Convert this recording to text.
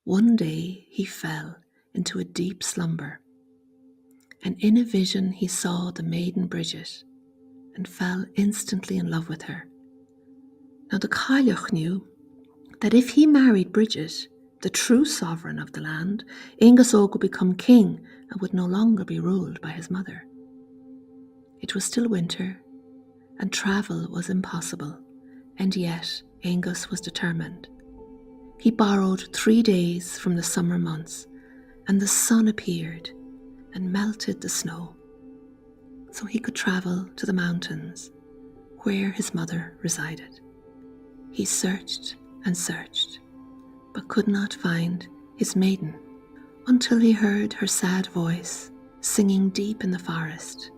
One day he fell into a deep slumber, and in a vision he saw the maiden Brigid and fell instantly in love with her. Now the Cailleach knew that if he married Brigid, the true sovereign of the land, Aengus Og would become king and would no longer be ruled by his mother. It was still winter, and travel was impossible, and yet Aengus was determined. He borrowed 3 days from the summer months, and the sun appeared and melted the snow, so he could travel to the mountains where his mother resided. He searched and searched, but could not find his maiden, until he heard her sad voice singing deep in the forest,